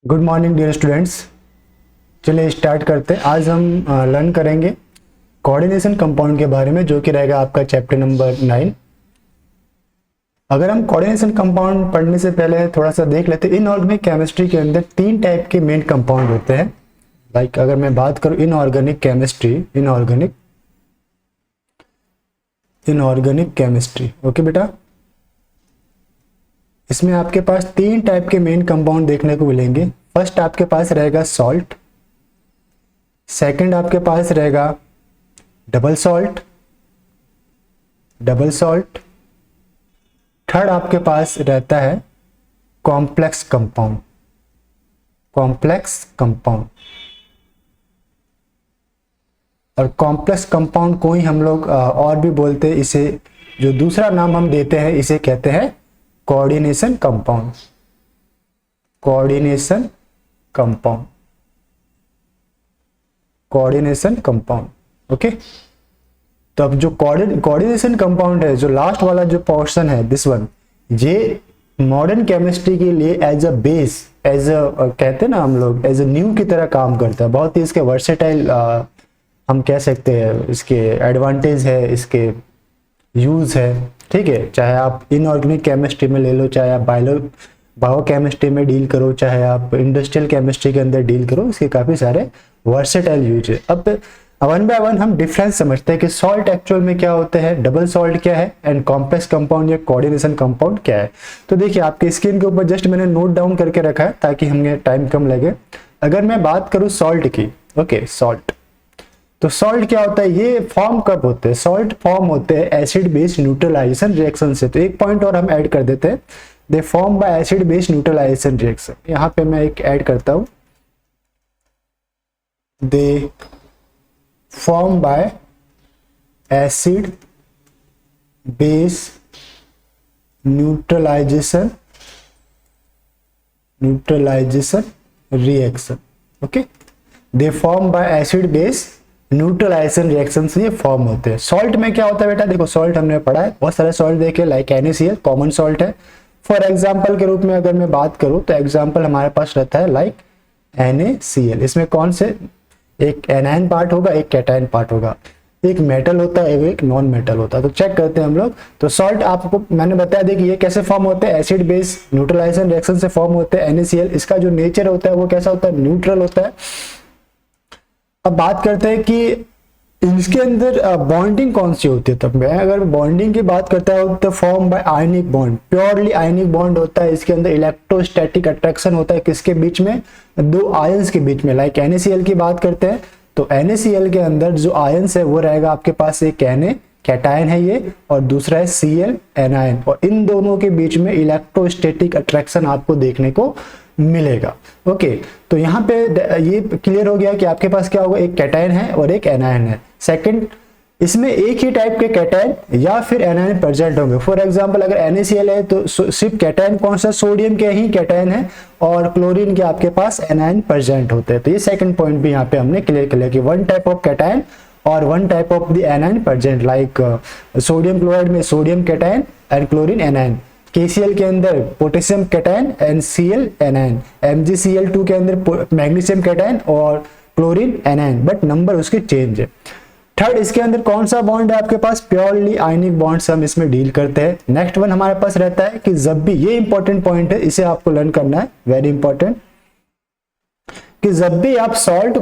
Good morning dear students. चलिए start करते हैं। आज हम लर्न करेंगे कोऑर्डिनेशन कंपाउंड के बारे में, जो कि रहेगा आपका चैप्टर नंबर 9। अगर हम कोऑर्डिनेशन कंपाउंड पढ़ने से पहले थोड़ा सा देख लेते हैं, इनऑर्गेनिक केमिस्ट्री के अंदर 3 टाइप के मेन कंपाउंड होते हैं। लाइक अगर मैं बात करूं inorganic chemistry, inorganic chemistry, okay बेटा, इसमें आपके पास 3 टाइप के मेन कंपाउंड देखने को मिलेंगे। फर्स्ट आपके पास रहेगा सॉल्ट, सेकंड आपके पास रहेगा डबल सॉल्ट, थर्ड आपके पास रहता है कॉम्प्लेक्स कंपाउंड। और कॉम्प्लेक्स कंपाउंड को ही हम लोग और भी बोलते हैं, इसे जो दूसरा नाम हम देते हैं इसे कहते हैं कोऑर्डिनेशन कंपाउंड। ओके। तो अब जो कोऑर्डिनेशन कंपाउंड है, जो लास्ट वाला जो पोर्शन है, दिस वन, ये मॉडर्न केमिस्ट्री के लिए एज अ बेस, कहते हैं ना हम लोग, एज अ न्यू की तरह काम करता है। बहुत ही इसके वर्सेटाइल हम कह सकते हैं, इसके एडवांटेज है, इसके यूज है। ठीक है, चाहे आप इनऑर्गेनिक केमिस्ट्री में ले लो, चाहे आप बायो केमिस्ट्री में डील करो, चाहे आप इंडस्ट्रियल केमिस्ट्री के अंदर डील करो, इसके काफी सारे वर्सेटाइल यूज है। अब वन बाय वन हम डिफरेंस समझते हैं कि सॉल्ट एक्चुअल में क्या होते हैं, डबल सॉल्ट क्या है, एंड कॉम्प्लेक्स कंपाउंड या कोऑर्डिनेशन कंपाउंड क्या है। तो देखिए आपके स्क्रीन के ऊपर जस्ट मैंने नोट डाउन करके रखा है ताकि हमें टाइम कम लगे। अगर मैं बात करूं सॉल्ट की, ओके, सॉल्ट, तो सॉल्ट क्या होता है, ये फॉर्म कब होते हैं, सॉल्ट फॉर्म होते हैं एसिड बेस न्यूट्रलाइजेशन रिएक्शन से। तो एक पॉइंट और हम ऐड कर देते हैं, they form by acid base neutralisation reaction. यहां पे मैं एक ऐड करता हूं, they form by acid base neutralisation reaction. Okay, they form by acid base neutralisation reaction से ये फॉर्म होते हैं। सॉल्ट में क्या होता है बेटा, देखो सॉल्ट हमने पढ़ा है, बहुत सारे सॉल्ट देखे, लाइक NaCl कॉमन सॉल्ट है। फॉर एग्जांपल के रूप में अगर मैं बात करूं तो एग्जांपल हमारे पास रहता है लाइक NaCl। इसमें कौन से, एक एनायन पार्ट होगा, एक कैटायन पार्ट होगा, एक मेटल होता है, एक नॉन मेटल होता है। तो चेक करते हैं हम लोग। तो सॉल्ट आपको मैंने बताया देखिए ये कैसे फॉर्म होते हैं, एसिड बेस न्यूट्रलाइजेशन रिएक्शन से फॉर्म होते हैं। NaCl, इसका जो नेचर होता है वो कैसा होता है, न्यूट्रल होता है। अब बात करते हैं कि इसके अंदर बॉन्डिंग कौन सी होती है। तब मैं अगर बॉन्डिंग की बात करता हूं तो form by ionic bond, purely ionic bond होता है। इसके अंदर इलेक्ट्रोस्टैटिक अट्रैक्शन होता है, किसके बीच में, दो आयंस के बीच में। लाइक NaCl की बात करते हैं तो NaCl के अंदर जो आयंस है वो रहेगा आपके पास, एक Na कैटायन है ये, और दूसरा है Cl एनायन, और इन दोनों के बीच में इलेक्ट्रोस्टैटिक अट्रैक्शन आपको देखने को मिलेगा। ओके, तो यहाँ पे ये क्लियर हो गया कि आपके पास क्या होगा, एक कैटायन है और एक एनायन है। सेकंड, इसमें एक ही टाइप के कैटायन या फिर एनायन प्रेजेंट होंगे। फॉर एग्जांपल अगर NaCl है तो सिर्फ कैटायन कौन सा, सोडियम के ही कैटायन है, और क्लोरीन के आपके पास एनायन प्रेजेंट होते हैं। तो ये सेकंड पॉइंट भी यहाँ पे हमने क्लियर किया कि वन टाइप ऑफ कैटायन और one type of the anion present, like sodium chloride में sodium cation and chlorine anion, KCl के अंदर potassium cation and Cl anion, MgCl2 के अंदर मैग्नीशियम कैटायन और क्लोरीन एनायन, बट नंबर उसके change है। Third, इसके अंदर कौन सा बॉन्ड है आपके पास, प्योरली आयनिक बॉन्ड्स हम इसमें डील करते हैं। नेक्स्ट वन हमारे पास रहता है कि जब भी, ये इंपॉर्टेंट पॉइंट है, इसे आपको लर्न करना है, वेरी इंपॉर्टेंट, कि जब भी आप सॉल्ट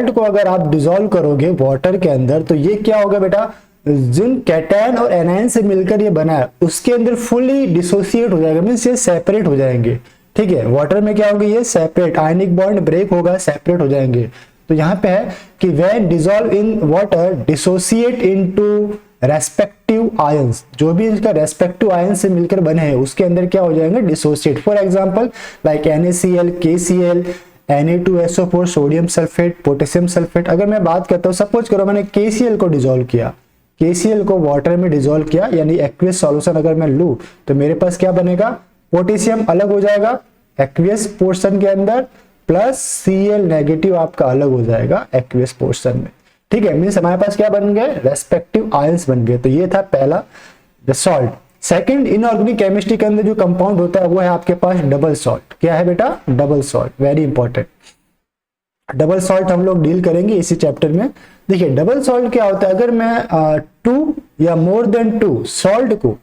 को अगर आप डिसॉल्व करोगे वाटर के अंदर, तो ये क्या होगा बेटा, जिन कैटायन और एनायन से मिलकर ये बना है उसके अंदर फुली डिसोसिएट हो जाएगा, मींस ये सेपरेट हो जाएंगे। ठीक है, वाटर में क्या होगा, ये सेपरेट, आयनिक बॉन्ड ब्रेक होगा, सेपरेट हो जाएंगे। तो यहाँ पे है कि when dissolve in water dissociate into respective ions, जो भी इसका रेस्पेक्टिव आयंस से मिलकर बने हैं उसके अंदर क्या हो जाएंगे, dissociate. For example like NaCl, KCl, Na2SO4, sodium sulphate, potassium sulphate. अगर मैं बात करता हूँ, सपोज करो मैंने KCl को डिसॉल्व किया, KCl को वाटर में डिसॉल्व किया, यानी एक्वियस सॉल्यूशन अगर मैं लूं तो मेरे पास क्या बनेगा, पोटेशियम अलग हो जाएगा एक्वियस पोर्शन के अंदर, प्लस Cl नेगेटिव आपका अलग हो जाएगा एक्वियस पोर्शन में। ठीक है, मींस हमारे पास क्या बन गए, रेस्पेक्टिव आयंस बन गए। तो ये था पहला, the salt. Second, inorganic chemistry के अंदर जो कंपाउंड होता है वो है आपके पास डबल सॉल्ट। क्या है बेटा? Double salt, very important. Double salt हम लोग डील करेंगे इसी चैप्टर में। देखिए डबल सॉल्ट क्या होता है, अगर मैं 2 या मोर देन 2 सॉल्ट को,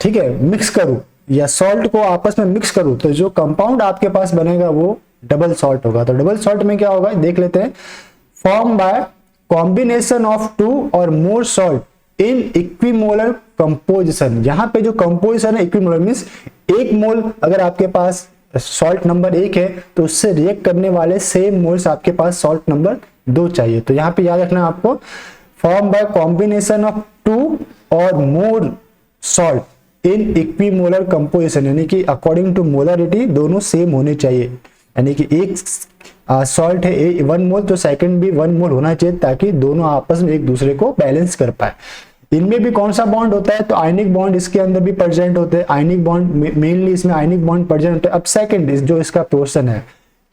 ठीक है, मिक्स करूं या सॉल्ट को आपस में मिक्स करूं तो जो कंपाउंड आपके पास बनेगा वो डबल सॉल्ट होगा। तो डबल सॉल्ट में क्या होगा देख लेते हैं। Form by combination of 2 or more salt in equimolar composition. यहां पे जो कंपोजिशन है इक्विमोलर मींस 1 मोल अगर आपके पास सॉल्ट नंबर 1 है तो उससे रिएक्ट करने वाले सेम मोल्स आपके पास सॉल्ट नंबर 2 चाहिए। तो यहाँ पे याद रखना आपको, form by combination of 2 or more salt in equimolar composition, यानी कि अकॉर्डिंग टू मोलरिटी दोनों सेम होने चाहिए। यानी कि एक सॉल्ट है 1 मोल तो सेकंड भी 1 मोल होना चाहिए ताकि दोनों आपस में एक दूसरे को बैलेंस कर पाए। इनमें भी कौन सा बॉन्ड होता है? तो आयनिक बॉन्ड इसके अंदर भी प्रेजेंट होते हैं। आयनिक बॉन्ड मेनली इसमें आयनिक बॉन्ड प्रेजेंट होते हैं। अब सेकंड जो इसका पोर्शन है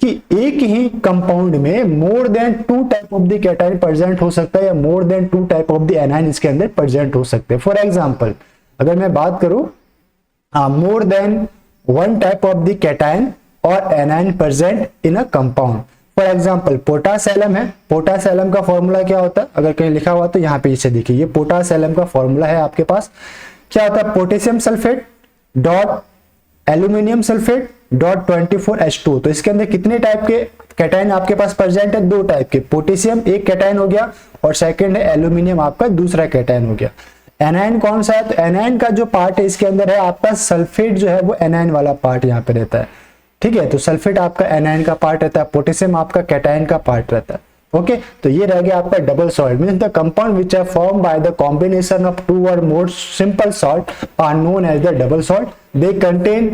कि एक ही कंपाउंड में more than 2 type of the cation present हो सकता है या more than 2 type of the anion इसके अंदर प्रेजेंट हो सकते हैं। फॉर एग्जांपल अगर मैं बात करूं more than 1 type of the cation और anion present in a compound. For example potash alum है, पोटासैलम का फॉर्मूला क्या होता है? अगर कहीं लिखा हुआ तो यहाँ पे इसे देखिए, ये पोटासैलम का फॉर्मूला है आपके पास। क्या होता है? Potassium sulphate dot aluminium sulphate dot 24H2। तो इसके अंदर कितने टाइप के कैटायन आपके पास प्रेजेंट है? 2 टाइप के। पोटेशियम एक कैटायन हो गया और सेकंड है एल्यूमिनियम आपका दूसरा कैटायन हो गया। एनायन कौन सा है? तो एनायन का जो पार्ट है इसके अंदर है आपका सल्फेट, जो है वो एनायन वाला पार्ट यहाँ पे रहता है। ठीक है, तो सल्फेट आपका एनायन का पार्ट रहता है, पोटेशियम आपका कैटायन का पार्ट रहता है। ओके, तो ये रह गया आपका double salt. Means the compound which are form by the combination of 2 or more simple salt are known as the double salt. They contain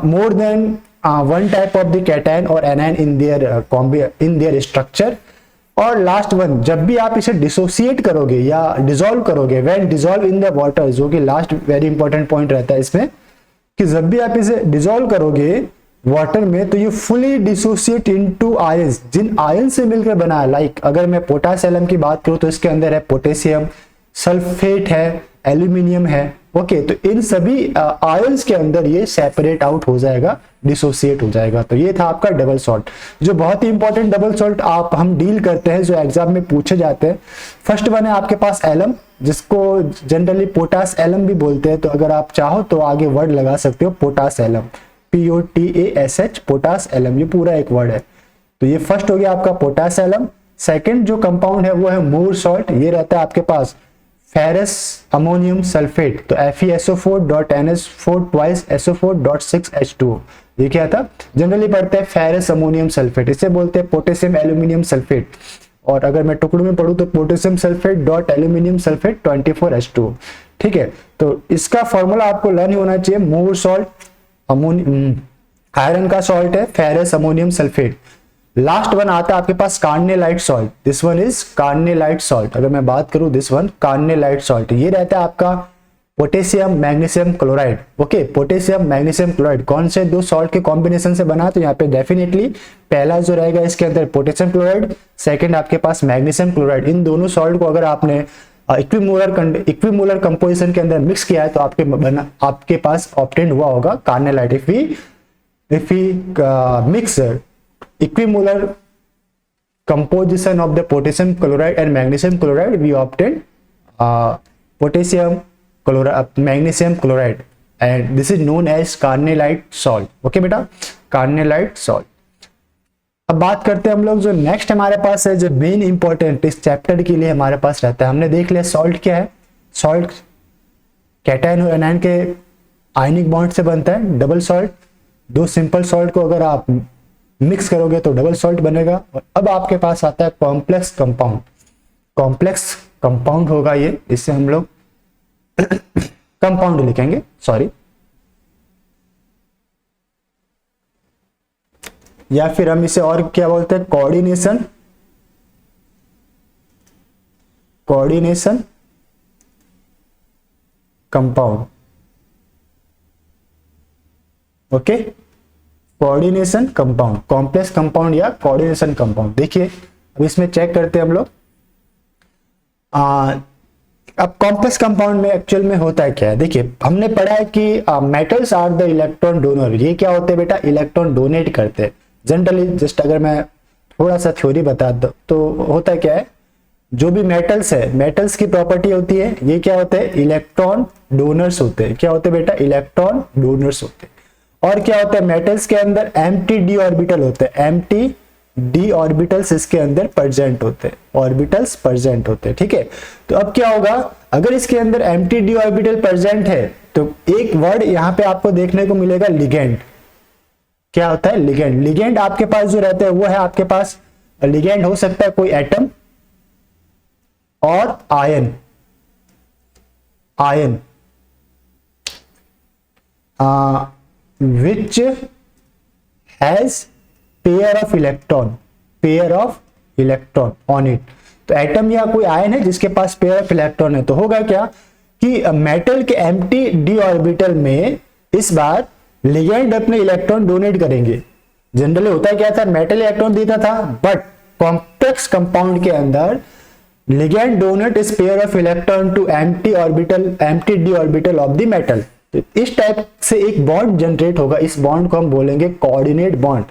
more than 1 type of the cation और anion in their structure. और last one, जब भी आप इसे dissociate करोगे या dissolve करोगे, when dissolve in the water, जो कि लास्ट वेरी इंपॉर्टेंट पॉइंट रहता है इसमें, कि जब भी आप इसे डिसॉल्व करोगे वाटर में तो ये फुली डिसोसिएट इनटू आयंस, जिन आयन से मिलकर बना है। लाइक अगर मैं पोटासैलम की बात करूं तो इसके अंदर है पोटेशियम, सल्फेट है, एल्यूमिनियम है। ओके, तो इन सभी आयंस के अंदर ये सेपरेट आउट हो जाएगा, डिसोसिएट हो जाएगा। तो ये था आपका डबल सॉल्ट, जो बहुत ही इंपॉर्टेंट डबल सॉल्ट आप हम डील करते हैं, जो एग्जाम में पूछे जाते हैं। फर्स्ट वन है आपके पास एलम, जिसको जनरली पोटास एलम भी बोलते हैं। तो अगर आप चाहो तो आगे वर्ड लगा सकते हो potash alum, POTASH, potash alum, ये पूरा एक वर्ड है। तो ये फर्स्ट हो गया आपका पोटास एलम। सेकंड जो कंपाउंड है वो है मूर सॉल्ट, ये रहता है आपके पास फेरस अमोनियम सल्फेट। तो FeSO4.NH4 ट्वाइस SO4.6H2O, ये क्या था? जनरली पढ़ते हैं फेरस अमोनियम सल्फेट, इसे बोलते हैं पोटेशियम एल्यूमिनियम सल्फेट। और अगर मैं टुकड़ों में पढ़ूं तो potassium sulphate dot aluminium sulphate 24H2O। ठीक है, तो इसका फॉर्मूला आपको लर्न होना चाहिए। मूर सॉल्ट आयरन का सॉल्ट है, ferrous ammonium sulphate. Last one आता है आपके पास carnallite salt, this one is carnallite salt. अगर मैं बात करूं दिस वन कार्नेलाइट सॉल्ट, ये रहता है आपका potassium magnesium chloride. Okay, potassium magnesium chloride कौन से 2 सॉल्ट के कॉम्बिनेशन से बना? तो यहाँ पे डेफिनेटली पहला जो रहेगा इसके अंदर पोटेशियम क्लोराइड, सेकंड आपके पास मैग्नीशियम क्लोराइड। इन दोनों सॉल्ट को अगर आपने इक्विमोलर कंपोजिशन के अंदर मिक्स किया है तो आपके पास ऑब्टेन हुआ होगा carnallite. If we mix equimolar composition of the potassium chloride and magnesium chloride, we obtain potassium chloride, magnesium chloride, and this is known as carnallite salt. Okay बेटा, carnallite salt। अब बात करते हैं हम लोग जो नेक्स्ट हमारे पास है, जो मेन इंपॉर्टेंट इस चैप्टर के लिए हमारे पास रहता है। हमने देख लिया सॉल्ट क्या है। सॉल्ट कैटायन और एनायन के आयनिक बॉन्ड से बनता है। डबल सॉल्ट, 2 सिंपल सॉल्ट को अगर आप मिक्स करोगे तो डबल सॉल्ट बनेगा। और अब आपके पास आता है कॉम्प्लेक्स कंपाउंड। कॉम्प्लेक्स कंपाउंड होगा ये, इससे हम लोग कंपाउंड लिखेंगे, सॉरी, या फिर हम इसे और क्या बोलते हैं, coordination compound. Okay, coordination compound, complex compound या कोऑर्डिनेशन कंपाउंड। देखिए अब इसमें चेक करते हैं हम लोग। अब कॉम्प्लेक्स कंपाउंड में एक्चुअल में होता है क्या है, देखिए हमने पढ़ा है कि metals are the electron donor. ये क्या होते हैं बेटा, इलेक्ट्रॉन डोनेट करते हैं जनरली। जस्ट अगर मैं थोड़ा सा थ्योरी बता दूं तो होता क्या है, जो भी मेटल्स है, मेटल्स की प्रॉपर्टी होती है, ये क्या होते हैं, इलेक्ट्रॉन डोनर्स होते हैं। क्या होते हैं बेटा, इलेक्ट्रॉन डोनर्स होते हैं। और क्या होता है, मेटल्स के अंदर एम्प्टी डी ऑर्बिटल होते हैं, एम्प्टी डी ऑर्बिटल्स इसके अंदर प्रेजेंट होते हैं, ऑर्बिटल्स प्रेजेंट होते हैं, ठीक है। तो अब क्या होगा, अगर इसके अंदर एम्प्टी डी ऑर्बिटल प्रेजेंट है तो एक वर्ड यहां पे आपको देखने को मिलेगा, लिगेंड। क्या होता है, लिगेंड। लिगेंड आपके पास जो रहता है वो है, आपके पास लिगेंड हो सकता है कोई एटम और ion, ion which has pair of electron on it। तो एटम या कोई आयन है जिसके पास पेयर ऑफ इलेक्ट्रॉन है। तो होगा क्या कि मेटल के एम्प्टी डी ऑर्बिटल में इस बार लिगेंड अपने इलेक्ट्रॉन डोनेट करेंगे। जनरली होता है क्या था, मेटल इलेक्ट्रॉन देता था, बट कॉम्प्लेक्स कंपाउंड के अंदर ligand donate is pair of electron to empty d orbital of the metal. तो इस टाइप से एक बॉन्ड जनरेट होगा, इस बॉन्ड को हम बोलेंगे कोऑर्डिनेट बॉन्ड।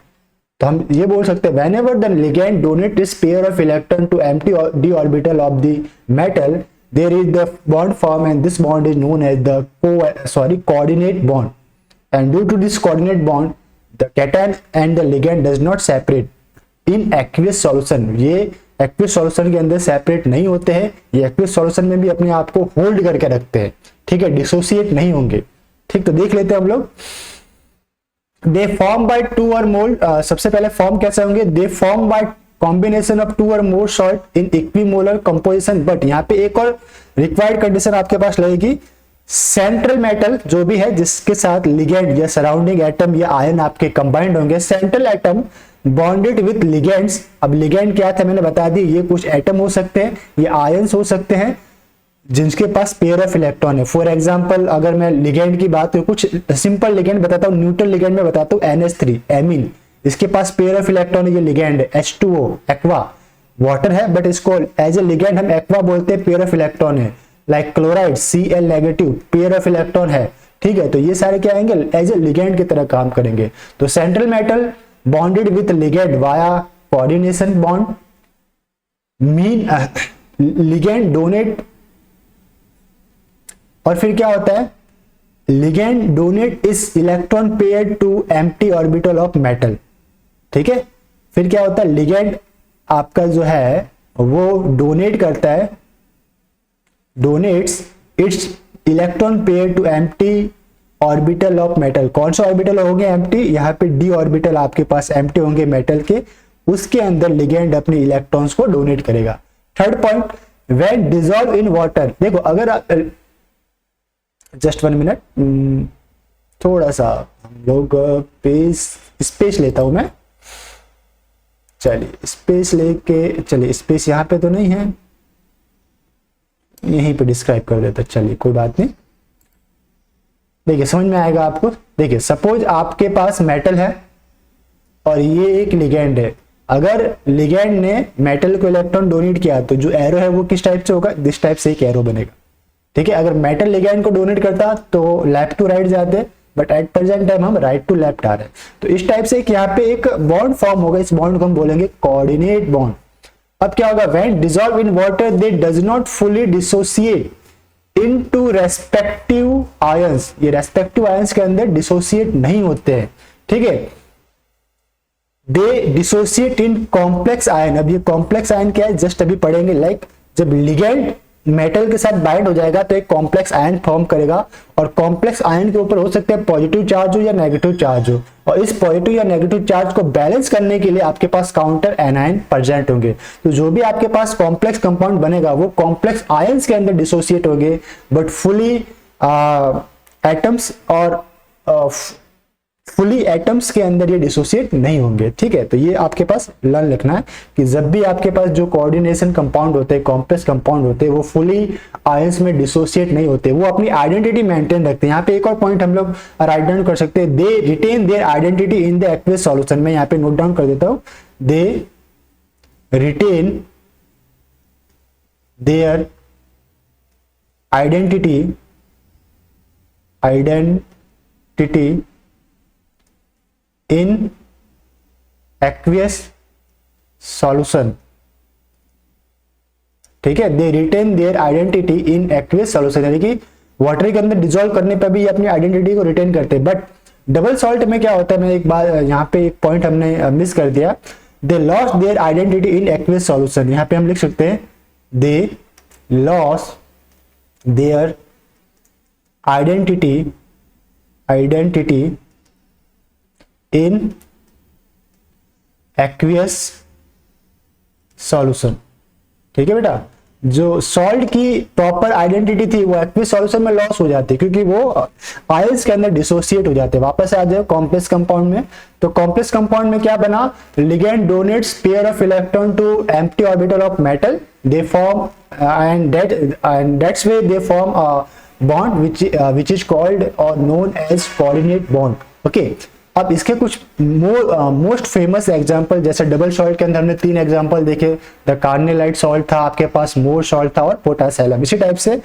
तो हम ये बोल सकते हैं whenever the ligand donate is pair of electron to empty d orbital of the metal, there is the bond form and this bond is known as the coordinate bond। And due to this coordinate bond, the cation and the ligand does not separate in aqueous solution। ये aqueous solution के अंदर separate नहीं होते हैं, ये aqueous solution में भी अपने आप को होल्ड करके रखते हैं, ठीक है, डिसोसिएट नहीं होंगे। ठीक, तो देख लेते हैं हम लोग। दे फॉर्म बाय टू और मोर, सबसे पहले फॉर्म कैसे होंगे, they form by combination of two or more salt in equimolar composition. But यहाँ पे एक और रिक्वायर्ड कंडीशन आपके पास लगेगी, सेंट्रल मेटल जो भी है जिसके साथ लिगेंड या सराउंडिंग एटम या आयन आपके कंबाइंड होंगे, central atom bonded with ligands. अब लिगेंड क्या था मैंने बता दी, ये कुछ एटम हो सकते हैं, ये आयंस हो सकते हैं जिनके पास पेयर ऑफ इलेक्ट्रॉन है। फॉर एग्जांपल अगर मैं लिगेंड की बात करूं, कुछ सिंपल लिगेंड बताता हूं, न्यूट्रल लिगेंड में बताता हूं, NH3 एमीन, इसके पास पेयर ऑफ इलेक्ट्रॉन है, ये लिगेंड है। H2O एक्वा, वाटर है बट इसको एज ए लिगेंड हम एक्वा बोलते हैं, पेयर ऑफ इलेक्ट्रॉन है। Like chloride Cl negative, pair of electron है, ठीक है। तो ये सारे क्या आएंगे, एज ए लिगेंड की तरह काम करेंगे। तो central metal bonded with ligand via coordination bond, mean ligand donate. और फिर क्या होता है, ligand donate is electron pair to empty orbital of metal, ठीक है। फिर क्या होता है, लिगेंड आपका जो है वो डोनेट करता है, donates its electron pair to empty orbital of metal. कौन सा ऑर्बिटल होंगे एम्प्टी, यहाँ पे डी ऑर्बिटल आपके पास एम्प्टी होंगे मेटल के, उसके अंदर लिगेंड अपने इलेक्ट्रॉन्स को डोनेट करेगा। Third point, when dissolve in water. देखो अगर जस्ट 1 मिनट, थोड़ा सा हम लोग स्पेस लेता हूं मैं, चलिए स्पेस लेके, चलिए स्पेस यहाँ पे तो नहीं है, यहीं पे डिस्क्राइब कर देता, चलिए कोई बात नहीं। देखिए समझ में आएगा आपको। देखिए सपोज आपके पास मेटल है और ये एक लिगेंड है। अगर लिगेंड ने मेटल को इलेक्ट्रॉन डोनेट किया तो जो एरो है वो किस टाइप से होगा, दिस टाइप से एक एरो बनेगा, ठीक है। अगर मेटल लिगेंड को डोनेट करता तो लेफ्ट टू राइट जाते, बट एट प्रेजेंट टाइम हम राइट टू लेफ्ट आ रहे हैं। तो इस टाइप से यहाँ पे एक बॉन्ड फॉर्म होगा, इस बॉन्ड को हम बोलेंगे कोऑर्डिनेट बॉन्ड। अब क्या होगा, when dissolve in water they does not fully dissociate into respective ions. ये रेस्पेक्टिव आयंस के अंदर डिसोसिएट नहीं होते हैं, ठीक है। They dissociate in complex ion. अब ये कॉम्प्लेक्स आयन क्या है, जस्ट अभी पढ़ेंगे। लाइक जब लिगेंड मेटल के साथ बाइंड हो जाएगा तो एक कॉम्प्लेक्स आयन फॉर्म करेगा, और कॉम्प्लेक्स आयन के ऊपर हो सकते हैं पॉजिटिव चार्ज हो या नेगेटिव चार्ज हो, और इस पॉजिटिव या नेगेटिव चार्ज को बैलेंस करने के लिए आपके पास काउंटर एनायन प्रेजेंट होंगे। तो जो भी आपके पास कॉम्प्लेक्स कंपाउंड बनेगा वो कॉम्प्लेक्स आयंस के अंदर डिसोसिएट होंगे, बट फुली एटम्स और फुली एटम्स के अंदर ये डिसोसिएट नहीं होंगे, ठीक है। तो ये आपके पास लर्न लिखना है कि जब भी आपके पास जो कोऑर्डिनेशन कंपाउंड होते हैं, कॉम्प्लेक्स कंपाउंड होते हैं, वो फुली आयंस में डिसोसिएट नहीं होते, वो अपनी आइडेंटिटी मेंटेन रखते हैं। यहाँ पे एक और पॉइंट हम लोग राइट डाउन कर सकते हैं, they retain their identity in the aqueous solution. मैं यहाँ पे नोट डाउन कर देता हूँ, they retain their identity in aqueous solution, ठीक है, they retain their identity in aqueous solution, यानी कि वाटर के अंदर डिसॉल्व करने पर भी ये अपनी आइडेंटिटी को रिटेन करते हैं। बट डबल सॉल्ट में क्या होता है, मैं एक बार यहाँ पे एक पॉइंट हमने मिस कर दिया, they lost their identity in aqueous solution. यहाँ पे हम लिख सकते हैं they lost their identity in aqueous solution, ठीक है बेटा। जो सॉल्ट की प्रॉपर आइडेंटिटी थी वो एक्वियस सॉल्यूशन में लॉस हो जाती है, क्योंकि वो आयंस के अंदर डिसोसिएट हो जाते हैं। वापस आ जाए कॉम्प्लेक्स कंपाउंड में, तो कॉम्प्लेक्स कंपाउंड में क्या बना, ligand donates pair of electron to empty orbital of metal, they form and that's way they form a bond which is called or known as coordinate bond, okay. अब इसके कुछ most famous example, जैसे double salt के अंदर हमने 3 example देखे, the carnallite salt था, आपके पास मोर सॉल्ट था और पोटासेलम। इसी टाइप से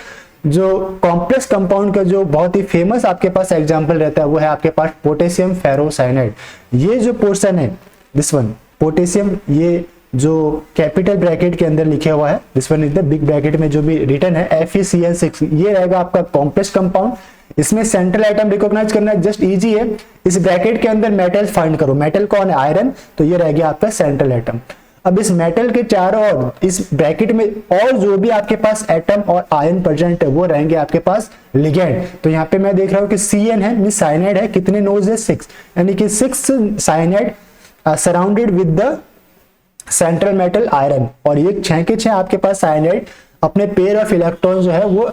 जो कॉम्प्लेक्स कंपाउंड का जो बहुत ही फेमस आपके पास एग्जांपल रहता है वो है आपके पास पोटेशियम फेरोसाइनाइड। ये जो पोर्शन है, दिस वन पोटेशियम, ये जो कैपिटल ब्रैकेट के अंदर लिखे हुआ है, this one is the big bracket में जो भी रिटर्न है FeCl6, ये रहेगा आपका कॉम्प्लेक्स कंपाउंड। इसमें सेंट्रल एटम रिकॉग्नाइज करना जस्ट इजी है, इस ब्रैकेट के अंदर मेटल फाइंड करो, मेटल कौन है, आयरन, तो ये रह गया आपका सेंट्रल एटम। अब इस मेटल के चारों ओर इस ब्रैकेट में और जो भी आपके पास एटम और आयन प्रेजेंट है वो रहेंगे आपके पास लिगेंड। तो यहाँ पे मैं देख रहा हूँ कि Cn है, मींस साइनाइड है, कितने नोड्स है 6, यानी कि 6 cyanide surrounded with the central metal iron, और ये 6 के 6 आपके पास साइनाइड अपने पेयर ऑफ इलेक्ट्रॉन जो है वो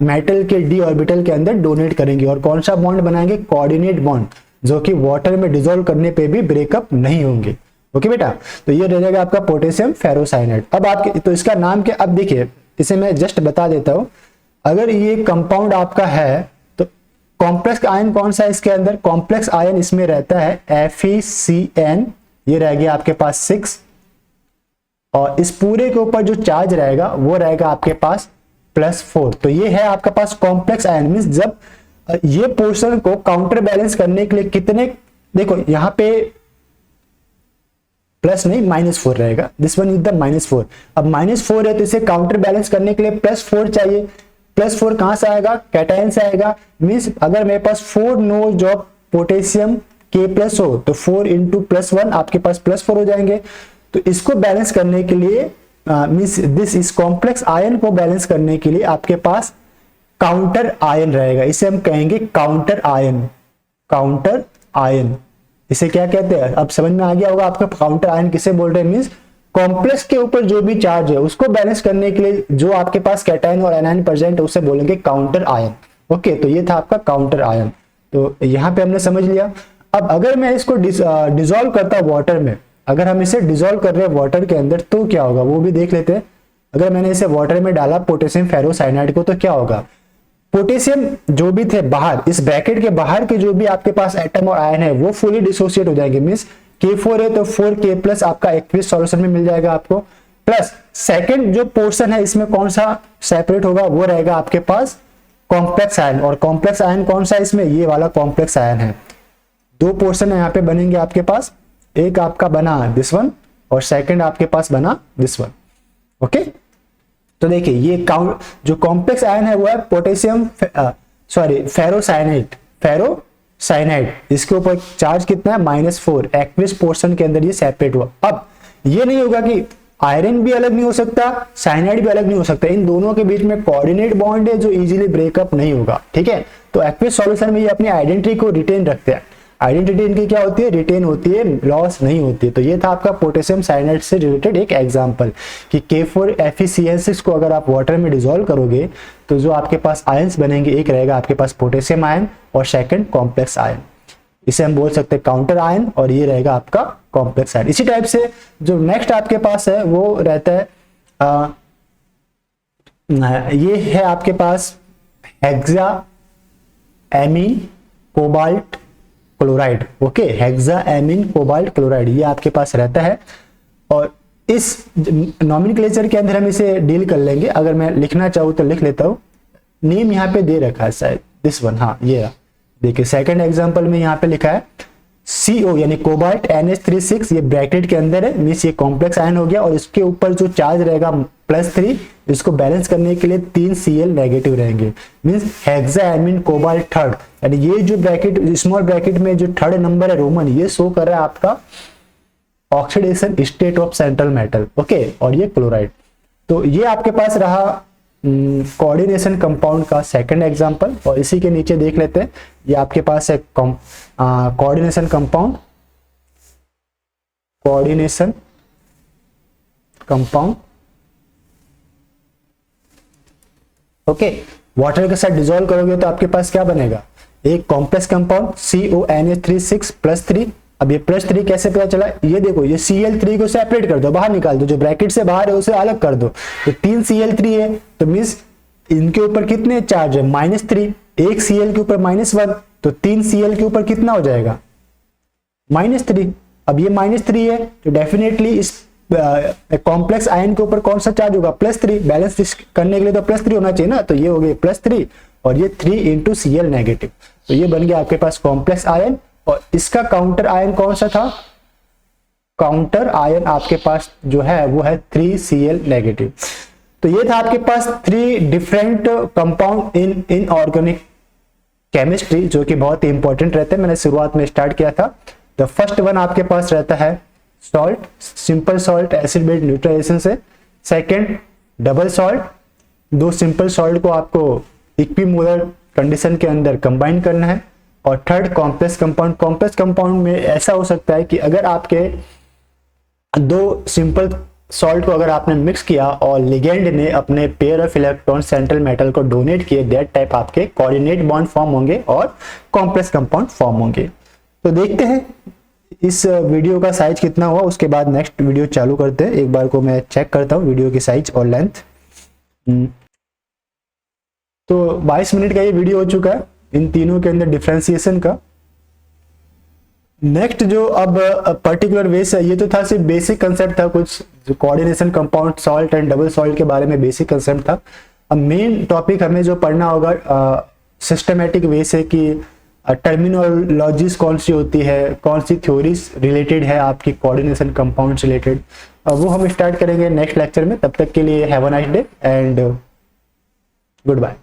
मेटल के डी ऑर्बिटल के अंदर डोनेट करेंगे, और कौन सा बॉन्ड बनाएंगे, कोऑर्डिनेट बॉन्ड, जो कि वाटर में डिसॉल्व करने पे भी ब्रेकअप नहीं होंगे, ओके बेटा। तो ये रहेगा आपका पोटेशियम फेरोसाइनाइड। अब आपके तो इसका नाम क्या, अब देखिए इसे मैं जस्ट बता देता हूं, अगर ये कंपाउंड आपका है तो कॉम्प्लेक्स आयन कौन सा है इसके अंदर, कॉम्प्लेक्स आयन इसमें रहता है FeCN, ये रह गया आपके पास 6, और इस पूरे के ऊपर जो चार्ज रहेगा वो रहेगा आपके पास +4। तो ये है आपके पास कॉम्प्लेक्स आयन, मींस जब ये पोर्शन को काउंटर बैलेंस करने के लिए कितने, देखो यहाँ पे प्लस नहीं -4 रहेगा, दिस वन इज द -4। अब -4 है तो इसे काउंटर बैलेंस करने के लिए +4 चाहिए, +4 कहां से आएगा, कैटायन से आएगा, मींस अगर मेरे पास 4 नोड्स ऑफ पोटेशियम K+ हो तो 4 × +1 आपके पास +4 हो जाएंगे। तो इसको बैलेंस करने के लिए मींस दिस इस कॉम्प्लेक्स आयन को बैलेंस करने के लिए आपके पास काउंटर आयन रहेगा, इसे हम कहेंगे काउंटर आयन, काउंटर आयन, इसे क्या कहते हैं, अब समझ में आ गया होगा आपका काउंटर आयन किसे बोल रहे हैं, मींस कॉम्प्लेक्स के ऊपर जो भी चार्ज है उसको बैलेंस करने के लिए जो आपके पास कैटायन और एनायन प्रेजेंट है उसे बोलेंगे काउंटर आयन, ओके। तो ये था आपका काउंटर आयन, तो यहाँ पे हमने समझ लिया। अब अगर मैं इसको डिसॉल्व करता वाटर में, अगर हम इसे डिसॉल्व कर रहे हैं वाटर के अंदर तो क्या होगा वो भी देख लेते हैं। अगर मैंने इसे वाटर में डाला पोटेशियम फेरोसाइनाइड को तो क्या होगा, पोटेशियम जो भी थे बाहर, इस ब्रैकेट के बाहर के जो भी आपके पास एटम और आयन है वो फुली डिसोसिएट हो जाएंगे, मींस K4 है तो 4K+ आपका एक्वियस सॉल्यूशन में मिल जाएगा आपको, प्लस सेकंड जो पोर्शन है इसमें कौन सा सेपरेट होगा, वो रहेगा आपके पास कॉम्प्लेक्स आयन। और कॉम्प्लेक्स आयन कौन सा है इसमें, ये वाला कॉम्प्लेक्स आयन है। 2 पोर्शन यहाँ पे बनेंगे आपके पास, एक आपका बना दिस वन और सेकंड आपके पास बना दिस वन, ओके। तो देखिए ये जो कॉम्प्लेक्स आयन है वो है पोटेशियम फेरोसाइनाइड, इसके ऊपर चार्ज कितना है -4, एक्वियस पोर्शन के अंदर ये सेपरेट हुआ। अब ये नहीं होगा कि आयरन भी अलग नहीं हो सकता, साइनाइड भी अलग नहीं हो सकता, इन दोनों के बीच में कोऑर्डिनेट बॉन्ड है जो इजीली ब्रेकअप नहीं होगा, ठीक है। तो एक्वियस सॉल्यूशन में ये अपनी आइडेंटिटी को रिटेन रखते हैं, आइडेंटिटी इनकी क्या होती है, रिटेन होती है, लॉस नहीं होती है। तो ये था आपका पोटेशियम साइनाइड से रिलेटेड एक एग्जांपल कि K4 FeCl6 को अगर आप वाटर में डिसॉल्व करोगे तो जो आपके पास आयंस बनेंगे, एक रहेगा आपके पास पोटेशियम आयन और सेकंड कॉम्प्लेक्स आयन, इसे हम बोल सकते हैं काउंटर आयन, और ये रहेगा आपका कॉम्प्लेक्स आयन। इसी टाइप से जो नेक्स्ट आपके पास है वो रहता है ये है आपके पास hexaammine cobalt chloride, okay, hexaammine cobalt chloride ये आपके पास रहता है। और इस नॉमेनक्लेचर के अंदर हम इसे डील कर लेंगे, अगर मैं लिखना चाहूँ तो लिख लेता हूँ नेम यहाँ पे दे रखा है शायद, दिस वन, हाँ ये रहा। देखिए सेकंड एग्जांपल में यहाँ पे लिखा है CO यानी कोबाल्ट NH36, ये ब्रैकेट के अंदर है, मीन्स ये कॉम्प्लेक्स आयन हो गया, और इसके ऊपर जो चार्ज रहेगा +3, इसको बैलेंस करने के लिए 3 Cl नेगेटिव रहेंगे, मीन्स हेक्साएमिन कोबाल्ट थर्ड, यानी ये जो ब्रैकेट स्मॉल ब्रैकेट में जो थर्ड नंबर है रोमन, ये शो कर रहा है आपका oxidation state of central metal, okay, और ये क्लोराइड। तो ये आपके पास रहा कोऑर्डिनेशन कंपाउंड का सेकंड एग्जांपल, और इसी के नीचे देख लेते हैं, ये आपके पास है coordination compound, coordination compound, okay, water के साथ डिसॉल्व करोगे तो आपके पास क्या बनेगा, एक कॉम्प्लेक्स कंपाउंड CONH36 +3। अब ये +3 कैसे पता चला, ये देखो, ये Cl3 को सेपरेट कर दो, बाहर निकाल दो, जो ब्रैकेट से बाहर है उसे अलग कर दो, तो 3 Cl3 है, तो मीन्स इनके ऊपर कितने चार्ज है, -3, एक Cl के ऊपर -1, तो 3 Cl के ऊपर कितना हो जाएगा, -3। अब ये -3 है, तो डेफिनेटली इस कॉम्प्लेक्स आयन के ऊपर कौन सा चार्ज होगा, +3, बैलेंस करने के लिए तो +3 होना चाहिए ना, तो ये हो गया +3, और ये 3 × Cl नेगेटिव, तो ये बन गया आपके पास कॉम्प्लेक्स आयन। और इसका काउंटर आयन कौन सा था, काउंटर आयन आपके पास जो है वो है 3 Cl नेगेटिव। तो ये था आपके पास 3 different compound in inorganic chemistry, जो कि बहुत ही इंपॉर्टेंट रहते हैं, मैंने शुरुआत में स्टार्ट किया था। द फर्स्ट वन आपके पास रहता है salt, simple salt acid base neutralisation से। Second double salt, 2 simple salt को आपको इक्विमोलर कंडीशन के अंदर कंबाइन करना है। और third complex compound, complex compound में ऐसा हो सकता है कि अगर आपके 2 सिंपल सॉल्ट को अगर आपने मिक्स किया और लिगेंड ने अपने pair of electron central metal को डोनेट किए, दैट टाइप आपके कोऑर्डिनेट बॉन्ड फॉर्म होंगे और कॉम्प्लेक्स कंपाउंड फॉर्म होंगे। तो देखते हैं इस वीडियो का साइज कितना हुआ, उसके बाद नेक्स्ट वीडियो चालू करते हैं। एक बार को मैं चेक करता हूँ वीडियो की साइज और लेंथ। तो 22 मिनट का ये वीडियो हो चुका है इन तीनों के अंदर डिफरेंशिएशन का। नेक्स्ट जो अब पर्टिकुलर वेस है, ये तो था सिर्फ बेसिक कंसेप्ट था, कुछ coordination compound salt and double salt के बारे में बेसिक कंसेप्ट था। अब मेन टॉपिक हमें जो पढ़ना होगा सिस्टमेटिक वे से कि टर्मिनोलॉजीज कौन सी होती है, कौन सी थ्योरीज रिलेटेड है आपकी कोऑर्डिनेशन कंपाउंड रिलेटेड, वो हम स्टार्ट करेंगे नेक्स्ट लेक्चर में। तब तक के लिए have a nice day and good bye.